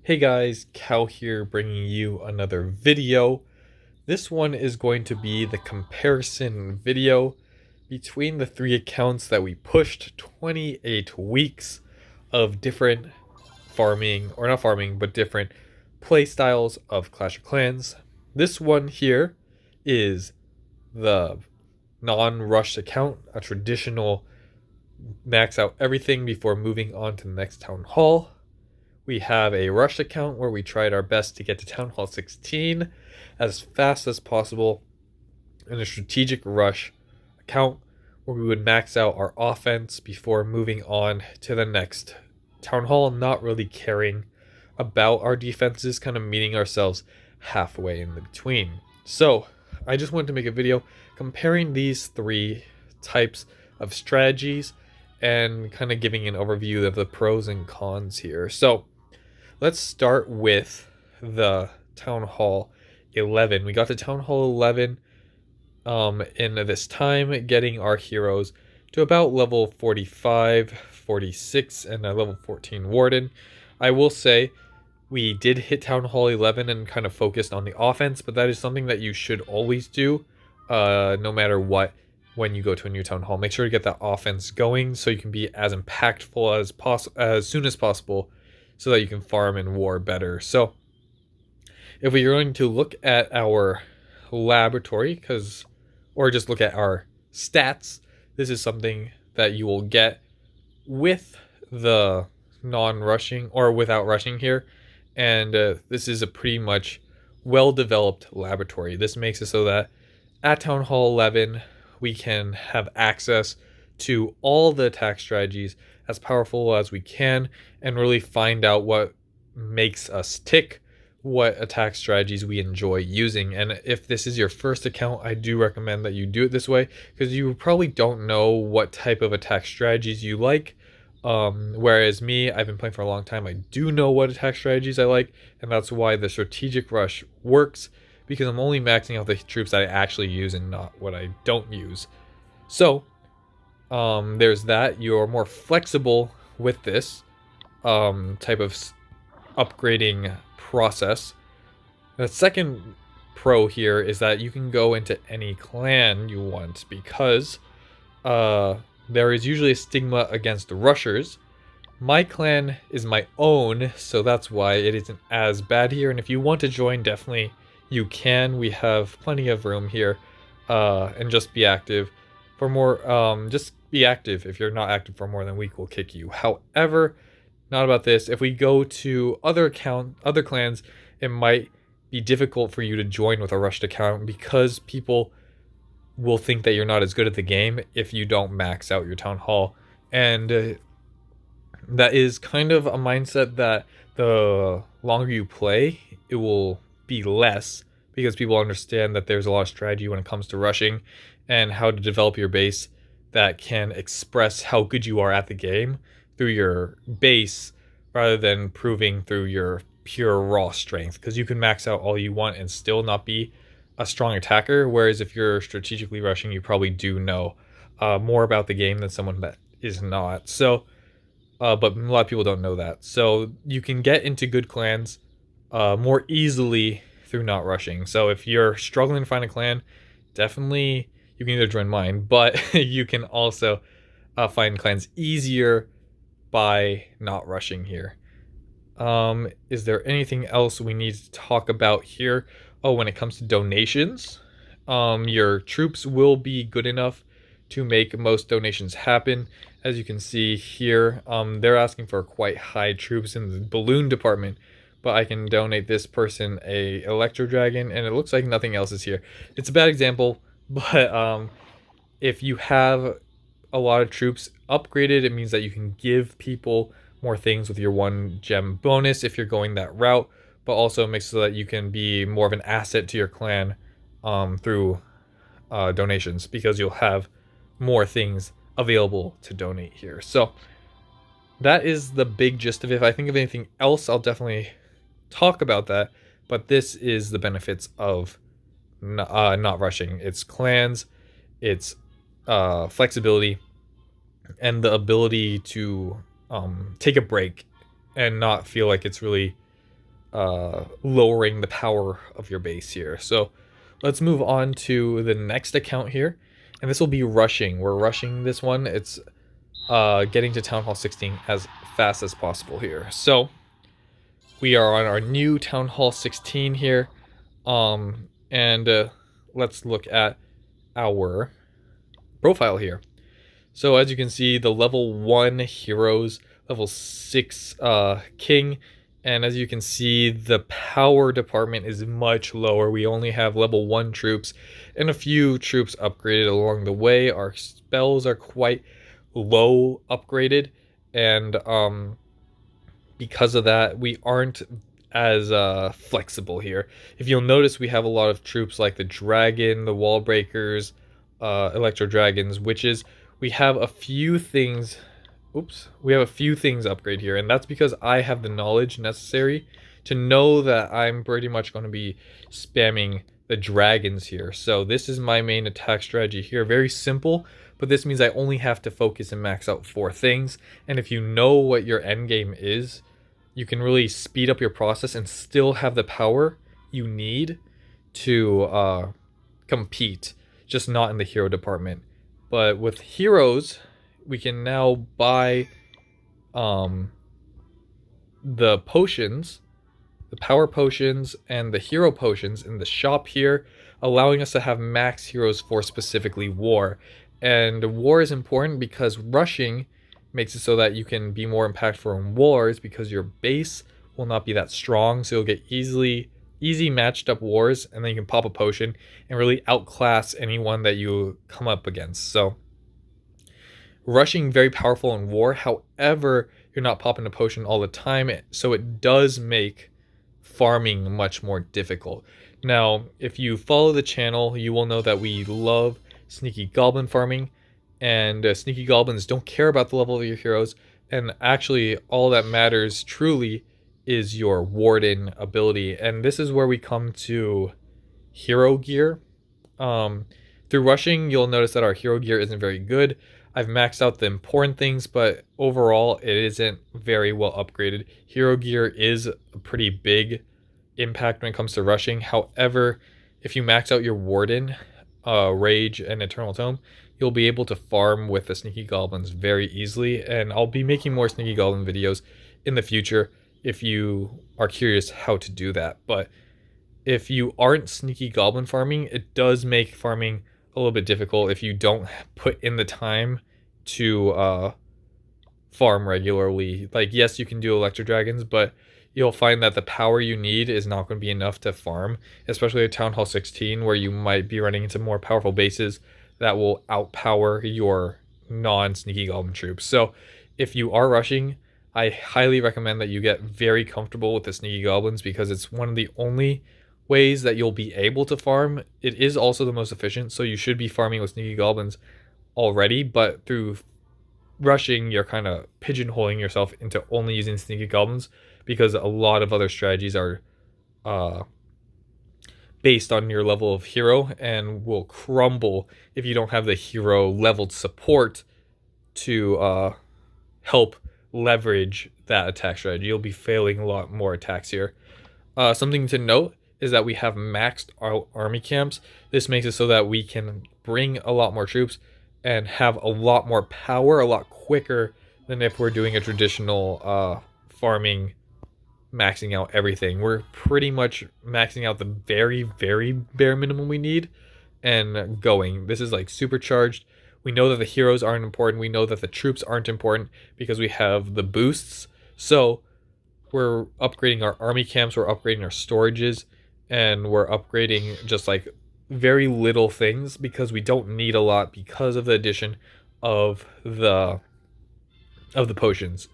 Hey guys, Cal here bringing you another video. This one is going to be the comparison video between the three accounts that we pushed 28 weeks of different farming, or not farming, but different play styles of Clash of Clans. This one here is the non-rushed account, a traditional max out everything before moving on to the next town hall. We have a rush account where we tried our best to get to Town Hall 16 as fast as possible, and a strategic rush account where we would max out our offense before moving on to the next Town Hall, not really caring about our defenses, kind of meeting ourselves halfway in between. So I just wanted to make a video comparing these three types of strategies and kind of giving an overview of the pros and cons here. So let's start with the Town Hall 11. We got to Town Hall 11 in this time, getting our heroes to about level 45, 46, and a level 14 Warden. I will say we did hit Town Hall 11 and kind of focused on the offense, but that is something that you should always do, no matter what, when you go to a new Town Hall. Make sure to get that offense going so you can be as impactful as soon as possible, so that you can farm in war better. So if we're going to look at our laboratory, or just look at our stats, this is something that you will get with the non-rushing or without rushing here. And this is a pretty much well-developed laboratory. This makes it so that at Town Hall 11, we can have access to all the attack strategies as powerful as we can and really find out what makes us tick, what attack strategies we enjoy using. And if this is your first account, I do recommend that you do it this way, because you probably don't know what type of attack strategies you like. Whereas me, I've been playing for a long time, I do know what attack strategies I like, and that's why the strategic rush works, because I'm only maxing out the troops that I actually use and not what I don't use. So there's that. You're more flexible with this type of upgrading process. The second pro here is that you can go into any clan you want, because there is usually a stigma against rushers. My clan is my own, so that's why it isn't as bad here. And if you want to join, definitely you can. We have plenty of room here, and just be active. For more, just be active. If you're not active for more than a week, we'll kick you. However, not about this. If we go to other clans, it might be difficult for you to join with a rushed account, because people will think that you're not as good at the game if you don't max out your town hall. And that is kind of a mindset that the longer you play, it will be less, because people understand that there's a lot of strategy when it comes to rushing and how to develop your base that can express how good you are at the game through your base, rather than proving through your pure raw strength, because you can max out all you want and still not be a strong attacker. Whereas if you're strategically rushing, you probably do know more about the game than someone that is not. So but a lot of people don't know that. So you can get into good clans more easily through not rushing. So if you're struggling to find a clan, definitely you can either join mine, but you can also find clans easier by not rushing here. Is there anything else we need to talk about here? Oh, when it comes to donations, your troops will be good enough to make most donations happen. As you can see here, they're asking for quite high troops in the balloon department, but I can donate this person a electro dragon, and it looks like nothing else is here. It's a bad example, but if you have a lot of troops upgraded, it means that you can give people more things with your 1 gem bonus if you're going that route, but also makes it so that you can be more of an asset to your clan through donations, because you'll have more things available to donate here. So that is the big gist of it. If I think of anything else, I'll definitely talk about that, but this is the benefits of not rushing. It's clans, it's flexibility, and the ability to take a break and not feel like it's really lowering the power of your base here. So let's move on to the next account here, and this will be rushing. We're rushing this one. It's getting to Town Hall 16 as fast as possible here. So we are on our new Town Hall 16 here, and let's look at our profile here. So as you can see, the level 1 heroes, level 6 king, and as you can see, the power department is much lower. We only have level 1 troops and a few troops upgraded along the way. Our spells are quite low upgraded, and because of that, we aren't as flexible here. If you'll notice, we have a lot of troops like the dragon, the wall breakers, electro dragons, witches. We have a few things. We have a few things upgrade here, and that's because I have the knowledge necessary to know that I'm pretty much going to be spamming the dragons here. So this is my main attack strategy here. Very simple, but this means I only have to focus and max out 4 things. And if you know what your end game is, you can really speed up your process and still have the power you need to compete, just not in the hero department. But with heroes, we can now buy the potions, the power potions and the hero potions in the shop here, allowing us to have max heroes for specifically war. And war is important because rushing makes it so that you can be more impactful in wars, because your base will not be that strong, so you'll get easy matched up wars, and then you can pop a potion and really outclass anyone that you come up against. So rushing, very powerful in war. However, you're not popping a potion all the time, so it does make farming much more difficult. Now, if you follow the channel, you will know that we love sneaky goblin farming, and sneaky goblins don't care about the level of your heroes, and actually all that matters truly is your warden ability. And this is where we come to hero gear. Through rushing, you'll notice that our hero gear isn't very good. I've maxed out the important things, but overall it isn't very well upgraded. Hero gear is a pretty big impact when it comes to rushing. However, if you max out your warden, rage, and eternal tome, you'll be able to farm with the sneaky goblins very easily. And I'll be making more sneaky goblin videos in the future if you are curious how to do that. But if you aren't sneaky goblin farming, it does make farming a little bit difficult if you don't put in the time to farm regularly. Like, yes, you can do electro dragons, but you'll find that the power you need is not going to be enough to farm, especially at Town Hall 16, where you might be running into more powerful bases that will outpower your non-sneaky goblin troops. So if you are rushing, I highly recommend that you get very comfortable with the sneaky goblins, because it's one of the only ways that you'll be able to farm. It is also the most efficient, so you should be farming with sneaky goblins already, but through rushing, you're kind of pigeonholing yourself into only using sneaky goblins, because a lot of other strategies are based on your level of hero and will crumble if you don't have the hero leveled support to help leverage that attack strategy. You'll be failing a lot more attacks here. Something to note is that we have maxed our army camps. This makes it so that we can bring a lot more troops and have a lot more power a lot quicker than if we're doing a traditional farming, maxing out everything. We're pretty much maxing out the very, very bare minimum we need and going. This is like supercharged. We know that the heroes aren't important. We know that the troops aren't important because we have the boosts. So we're upgrading our army camps, we're upgrading our storages, and we're upgrading just like very little things because we don't need a lot because of the addition of the potions.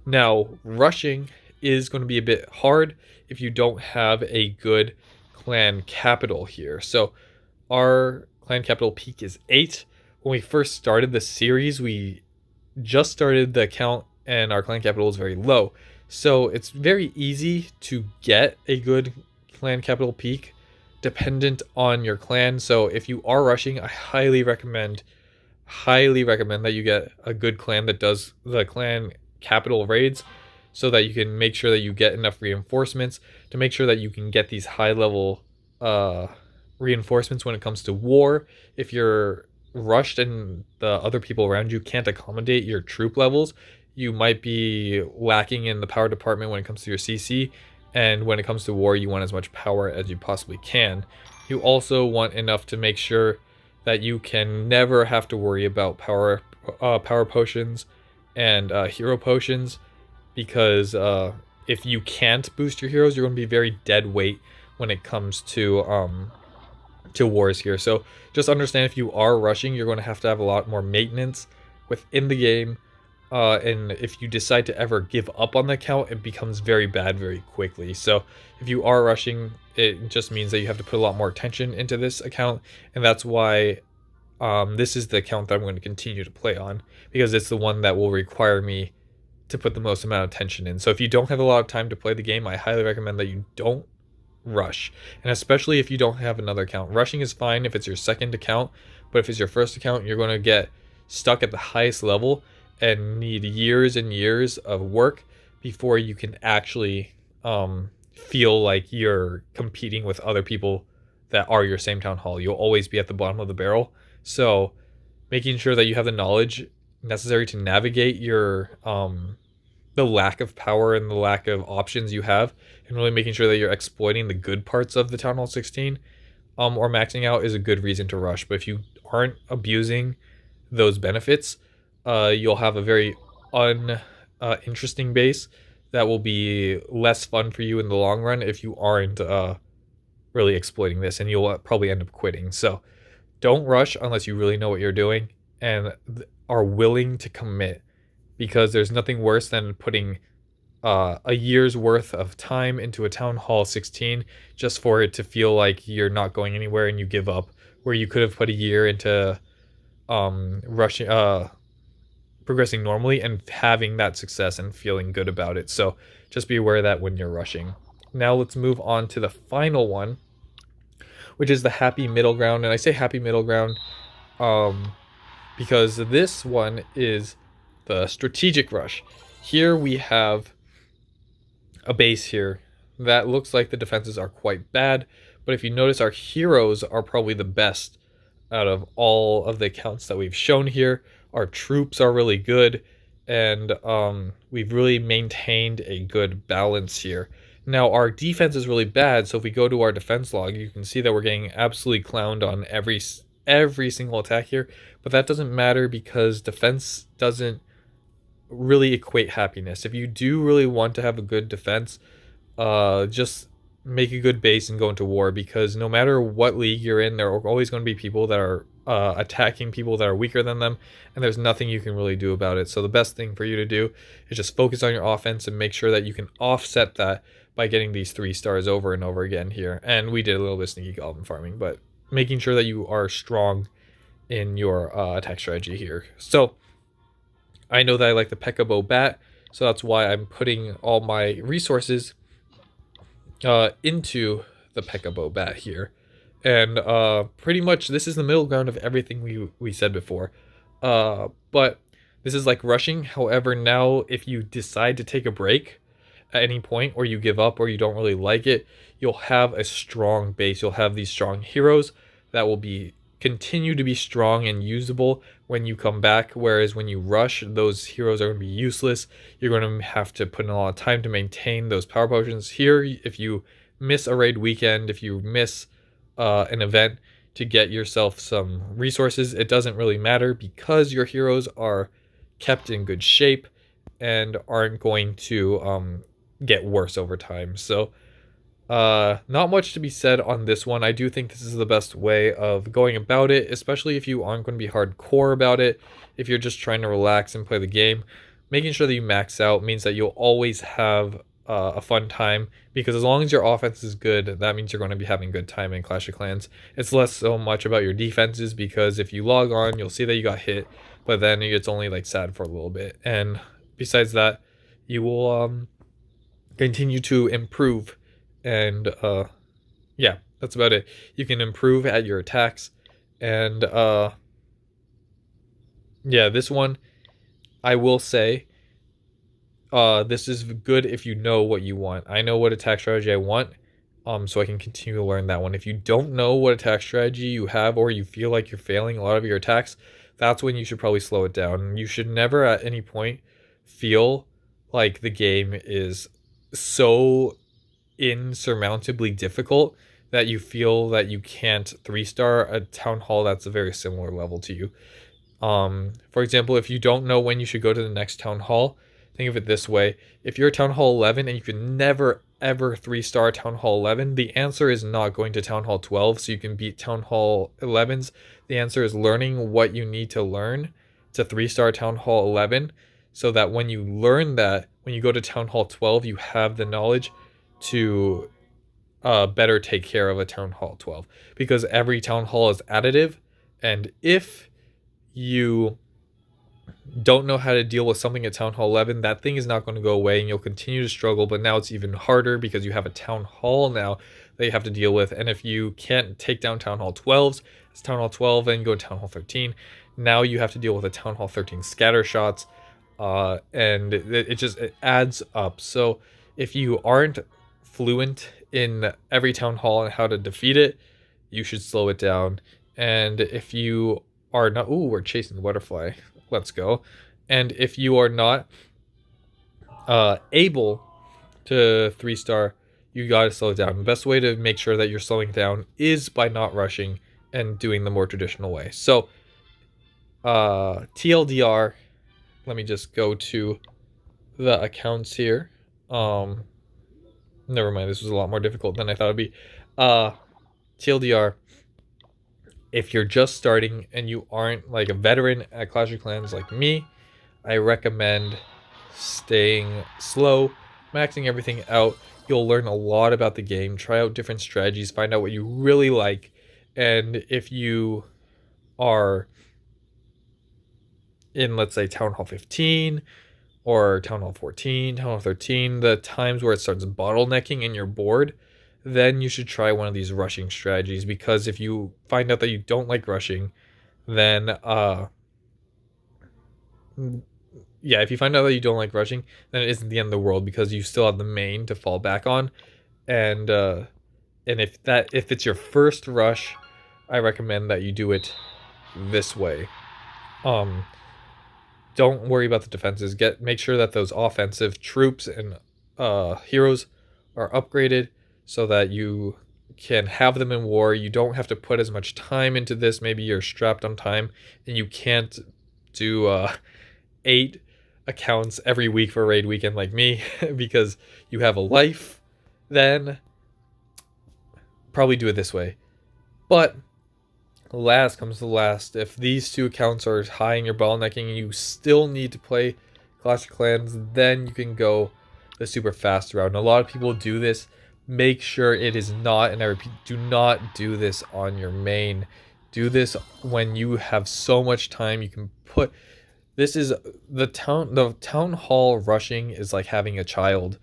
Now, rushing is going to be a bit hard if you don't have a good clan capital here. So our clan capital peak is 8. When we first started the series, we just started the account and our clan capital is very low. So it's very easy to get a good clan capital peak dependent on your clan. So if you are rushing, I highly recommend that you get a good clan that does the clan capital raids, so that you can make sure that you get enough reinforcements to make sure that you can get these high level uh, reinforcements when it comes to war. If you're rushed and the other people around you can't accommodate your troop levels, you might be lacking in the power department when it comes to your CC. And when it comes to war, you want as much power as you possibly can. You also want enough to make sure that you can never have to worry about power potions and hero potions, because if you can't boost your heroes, you're going to be very dead weight when it comes to wars here. So just understand, if you are rushing, you're going to have a lot more maintenance within the game. And if you decide to ever give up on the account, it becomes very bad very quickly. So if you are rushing, it just means that you have to put a lot more attention into this account. And that's why this is the account that I'm going to continue to play on, because it's the one that will require me to put the most amount of attention in. So if you don't have a lot of time to play the game, I highly recommend that you don't rush. And especially if you don't have another account. Rushing is fine if it's your second account, but if it's your first account, you're going to get stuck at the highest level and need years and years of work before you can actually feel like you're competing with other people that are your same town hall. You'll always be at the bottom of the barrel. So making sure that you have the knowledge necessary to navigate your the lack of power and the lack of options you have, and really making sure that you're exploiting the good parts of the Town Hall 16 or maxing out, is a good reason to rush. But if you aren't abusing those benefits, you'll have a very interesting base that will be less fun for you in the long run if you aren't really exploiting this, and you'll probably end up quitting. So don't rush unless you really know what you're doing and are willing to commit, because there's nothing worse than putting a year's worth of time into a Town Hall 16 just for it to feel like you're not going anywhere and you give up, where you could have put a year into rushing progressing normally and having that success and feeling good about it. So just be aware of that when you're rushing. Now let's move on to the final one, which is the happy middle ground. And I say happy middle ground because this one is the strategic rush. Here we have a base here that looks like the defenses are quite bad, but if you notice, our heroes are probably the best out of all of the accounts that we've shown here. Our troops are really good, and we've really maintained a good balance here. Now our defense is really bad, so if we go to our defense log, you can see that we're getting absolutely clowned on every single attack here, but that doesn't matter because defense doesn't really equate happiness. If you do really want to have a good defense, just make a good base and go into war, because no matter what league you're in, there are always going to be people that are attacking people that are weaker than them, and there's nothing you can really do about it. So the best thing for you to do is just focus on your offense and make sure that you can offset that by getting these 3 stars over and over again here. And we did a little bit of sneaky goblin farming, but making sure that you are strong in your attack strategy here. So I know that I like the P.E.K.K.A. Bow Bat, so that's why I'm putting all my resources into the P.E.K.K.A. Bow Bat here. And pretty much this is the middle ground of everything we said before. But this is like rushing. However, now if you decide to take a break at any point, or you give up, or you don't really like it, you'll have a strong base. You'll have these strong heroes that will continue to be strong and usable when you come back, whereas when you rush, those heroes are going to be useless. You're going to have to put in a lot of time to maintain those power potions. Here, if you miss a raid weekend, if you miss an event to get yourself some resources, it doesn't really matter, because your heroes are kept in good shape and aren't going to get worse over time. So not much to be said on this one. I do think this is the best way of going about it, especially if you aren't going to be hardcore about it. If you're just trying to relax and play the game, making sure that you max out means that you'll always have a fun time, because as long as your offense is good, that means you're going to be having a good time in Clash of Clans. It's less so much about your defenses, because if you log on, you'll see that you got hit, but then it's only like sad for a little bit. And besides that, you will continue to improve. And yeah, that's about it. You can improve at your attacks. And yeah, this one, I will say, This is good if you know what you want. I know what attack strategy I want, so I can continue to learn that one. If you don't know what attack strategy you have, or you feel like you're failing a lot of your attacks, that's when you should probably slow it down. You should never at any point feel like the game is so insurmountably difficult that you feel that you can't 3-star a town hall that's a very similar level to you. For example, if you don't know when you should go to the next town hall, think of it this way. If you're town hall 11 and you can never ever 3-star town hall 11, the answer is not going to town hall 12 so you can beat town hall 11s. The answer is learning what you need to learn to 3-star town hall 11, so that when you learn that, when you go to town hall 12, you have the knowledge to better take care of a town hall 12, because every town hall is additive. And if you don't know how to deal with something at town hall 11, that thing is not going to go away and you'll continue to struggle. But now it's even harder because you have a town hall now that you have to deal with. And if you can't take down town hall 12s, it's town hall 12 and you go to town hall 13. Now you have to deal with a town hall 13 scatter shots, and it adds up. So if you aren't fluent in every town hall and how to defeat it, you should slow it down. And if you are not, ooh, we're chasing the butterfly, let's go. And if you are not able to 3-star, you gotta slow it down. The best way to make sure that you're slowing down is by not rushing and doing the more traditional way. So TLDR, let me just go to the accounts here. Never mind, this was a lot more difficult than I thought it'd be. TLDR, if you're just starting and you aren't like a veteran at Clash of Clans like me, I recommend staying slow, maxing everything out. You'll learn a lot about the game, try out different strategies, find out what you really like. And if you are in, let's say, Town Hall 15 or Town Hall 14, Town Hall 13, the times where it starts bottlenecking and you're bored, then you should try one of these rushing strategies. Because if you find out that you don't like rushing, then if you find out that you don't like rushing, then it isn't the end of the world, because you still have the main to fall back on. And if it's your first rush, I recommend that you do it this way. Don't worry about the defenses. Make sure that those offensive troops and heroes are upgraded so that you can have them in war. You don't have to put as much time into this. Maybe you're strapped on time and you can't do 8 accounts every week for raid weekend like me because you have a life. Then probably do it this way. But last comes to last, if these 2 accounts are high in your bottlenecking and you still need to play Clash of Clans, then you can go the super fast route. And a lot of people do this. Make sure it is not, and I repeat, do not do this on your main. Do this when you have so much time. You can put, this is the town hall rushing is like having a child.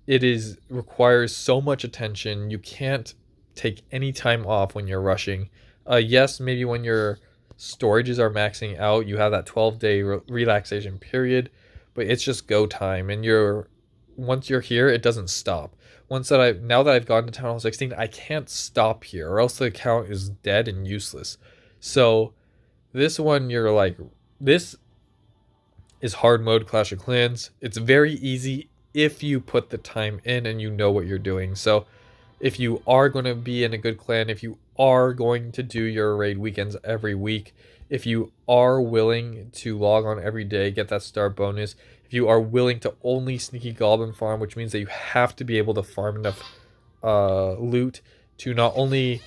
It requires so much attention. You can't take any time off when you're rushing. Yes, maybe when your storages are maxing out, you have that 12-day relaxation period, but it's just go time. And once you're here, it doesn't stop. Now that I've gotten to Town Hall 16, I can't stop here, or else the account is dead and useless. So this one, you're like, this is hard mode Clash of Clans. It's very easy if you put the time in and you know what you're doing. So if you are going to be in a good clan, if you are going to do your raid weekends every week, if you are willing to log on every day, get that star bonus, if you are willing to only sneaky goblin farm, which means that you have to be able to farm enough loot to not only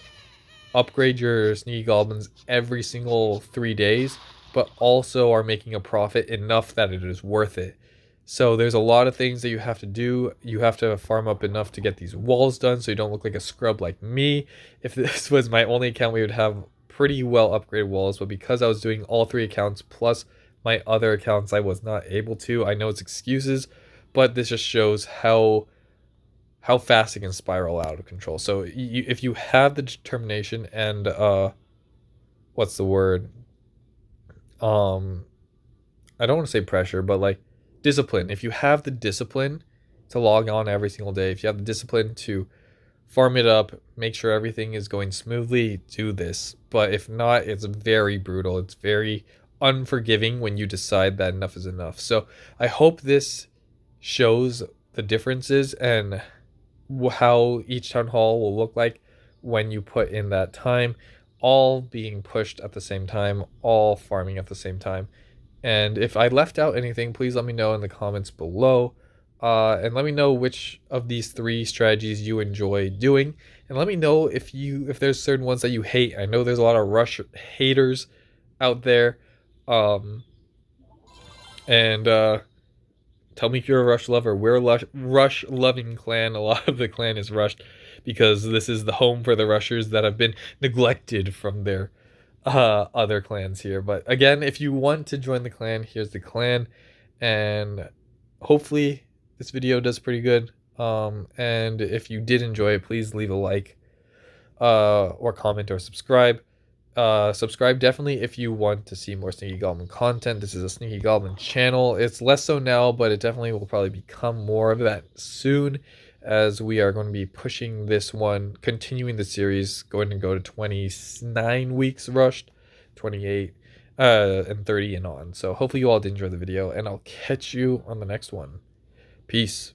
upgrade your sneaky goblins every single 3 days, but also are making a profit enough that it is worth it. So there's a lot of things that you have to do. You have to farm up enough to get these walls done so you don't look like a scrub like me. If this was my only account, we would have pretty well upgraded walls, but because I was doing all 3 accounts plus my other accounts, I was not able to. I know it's excuses, but this just shows how fast it can spiral out of control. So if you have the determination and what's the word? I don't want to say pressure, but like discipline. If you have the discipline to log on every single day, if you have the discipline to farm it up, make sure everything is going smoothly, do this. But if not, it's very brutal. It's very unforgiving when you decide that enough is enough. So I hope this shows the differences and how each town hall will look like when you put in that time, all being pushed at the same time, all farming at the same time. And if I left out anything, please let me know in the comments below. And let me know which of these three strategies you enjoy doing. And let me know if there's certain ones that you hate. I know there's a lot of rush haters out there. And tell me if you're a rush lover. We're a rush loving clan. A lot of the clan is rushed because this is the home for the rushers that have been neglected from their other clans here. But again, if you want to join the clan, here's the clan, and hopefully this video does pretty good. And if you did enjoy it, please leave a like, or comment, or subscribe. Subscribe definitely if you want to see more Sneaky Goblin content. This is a Sneaky Goblin channel. It's less so now, but it definitely will probably become more of that soon, as we are going to be pushing this one, continuing the series, going to go to 29 weeks rushed, 28, and 30 and on. So hopefully you all did enjoy the video, and I'll catch you on the next one. Peace.